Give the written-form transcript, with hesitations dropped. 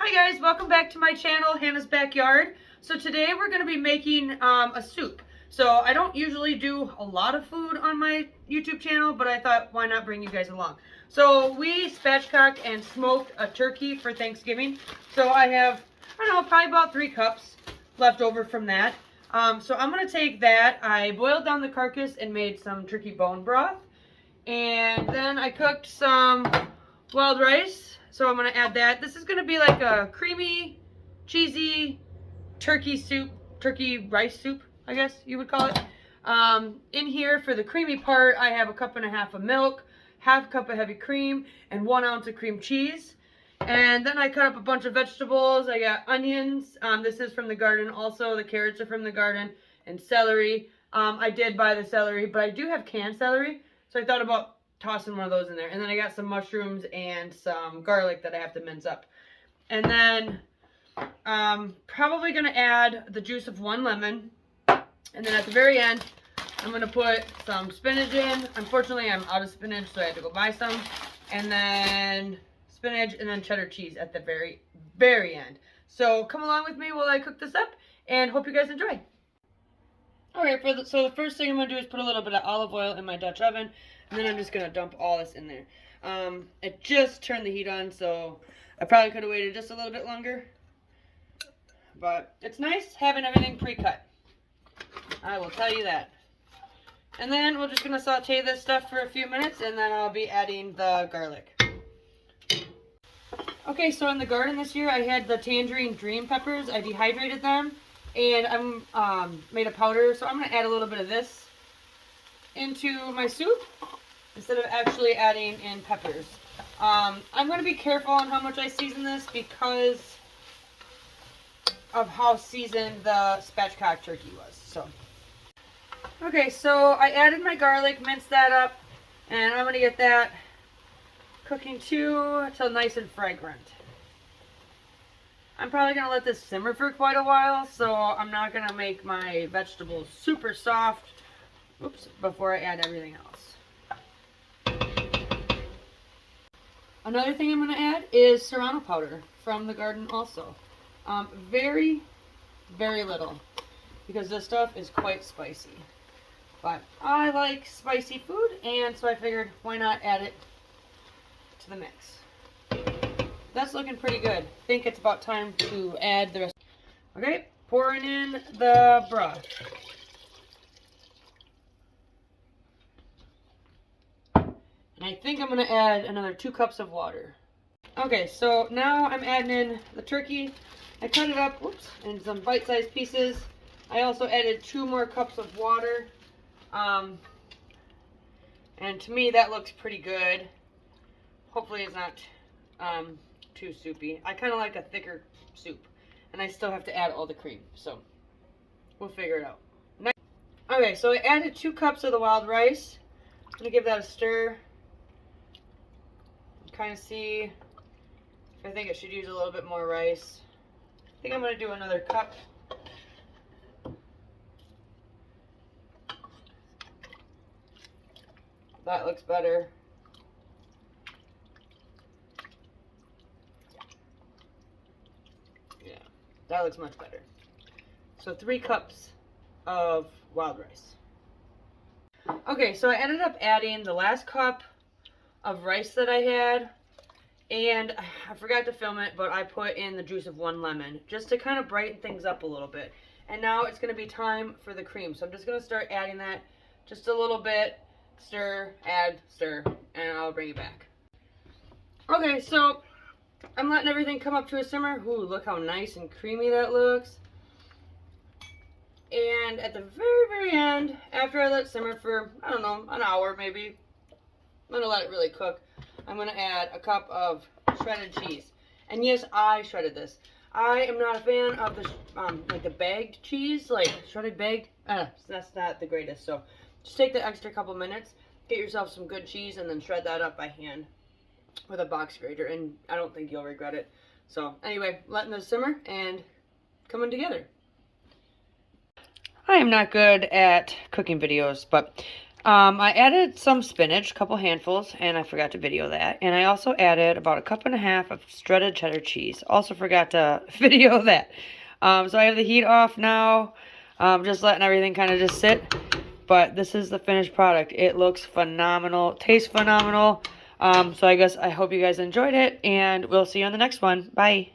Hi guys, welcome back to my channel, Hannah's Backyard. So today we're going to be making a soup. So I don't usually do a lot of food on my YouTube channel, but I thought why not bring you guys along. So we spatchcocked and smoked a turkey for Thanksgiving. So I have, I don't know, probably about 3 cups left over from that. So I'm going to take that. I boiled down the carcass and made some turkey bone broth. And then I cooked some wild rice. So I'm going to add that. This is going to be like a creamy, cheesy turkey soup, turkey rice soup, I guess you would call it. In here for the creamy part, I have 1.5 cups of milk, 1/2 cup of heavy cream, and 1 ounce of cream cheese. And then I cut up a bunch of vegetables. I got onions. This is from the garden also. The carrots are from the garden. And celery. I did buy the celery, but I do have canned celery. So I thought about tossing one of those in there. And then I got some mushrooms and some garlic that I have to mince up. And then probably going to add the juice of 1 lemon. And then at the very end, I'm going to put some spinach in. Unfortunately, I'm out of spinach, so I had to go buy some. And then spinach and then cheddar cheese at the very, very end. So come along with me while I cook this up and hope you guys enjoy. Alright, so the first thing I'm going to do is put a little bit of olive oil in my Dutch oven. And then I'm just going to dump all this in there. I just turned the heat on, so I probably could have waited just a little bit longer. But it's nice having everything pre-cut. I will tell you that. And then we're just going to saute this stuff for a few minutes, and then I'll be adding the garlic. Okay, so in the garden this year, I had the Tangerine Dream peppers. I dehydrated them, and I'm made a powder. So I'm going to add a little bit of this into my soup instead of actually adding in peppers. I'm going to be careful on how much I season this because of how seasoned the spatchcock turkey was. So, okay, so I added my garlic, minced that up, and I'm going to get that cooking too until nice and fragrant. I'm probably going to let this simmer for quite a while, so I'm not going to make my vegetables super soft before I add everything else. Another thing I'm going to add is serrano powder from the garden also. Very, very little, because this stuff is quite spicy. But I like spicy food, and so I figured why not add it to the mix. That's looking pretty good. I think it's about time to add the rest. Okay, pouring in the broth. And I think I'm going to add another 2 cups of water. Okay, so now I'm adding in the turkey. I cut it up in some bite-sized pieces. I also added 2 more cups of water. And to me, that looks pretty good. Hopefully it's not too soupy. I kind of like a thicker soup. And I still have to add all the cream. So we'll figure it out. Okay, so I added 2 cups of the wild rice. I'm going to give that a stir. Kind of see if I think it should use a little bit more rice. I think I'm going to do another cup. That looks better. Yeah, that looks much better. So 3 cups of wild rice. Okay, so I ended up adding the last cup of rice that I had, and I forgot to film it, but I put in the juice of 1 lemon just to kind of brighten things up a little bit. And now it's going to be time for the cream, so I'm just going to start adding that just a little bit. Stir, add, stir, and I'll bring it back. Okay, so I'm letting everything come up to a simmer. Ooh, look how nice and creamy that looks. And at the very, very end, after I let it simmer for, I don't know, an hour maybe, I'm going to let it really cook. I'm going to add a cup of shredded cheese. And yes, I shredded this. I am not a fan of the like the bagged cheese, like shredded bagged. That's not the greatest. So just take the extra couple minutes, get yourself some good cheese, and then shred that up by hand with a box grater. And I don't think you'll regret it. So anyway, letting this simmer and coming together. I am not good at cooking videos, but I added some spinach, a couple handfuls, and I forgot to video that. And I also added about 1.5 cups of shredded cheddar cheese. Also forgot to video that. So I have the heat off now. Just letting everything kind of just sit. But this is the finished product. It looks phenomenal. Tastes phenomenal. So I hope you guys enjoyed it. And we'll see you on the next one. Bye.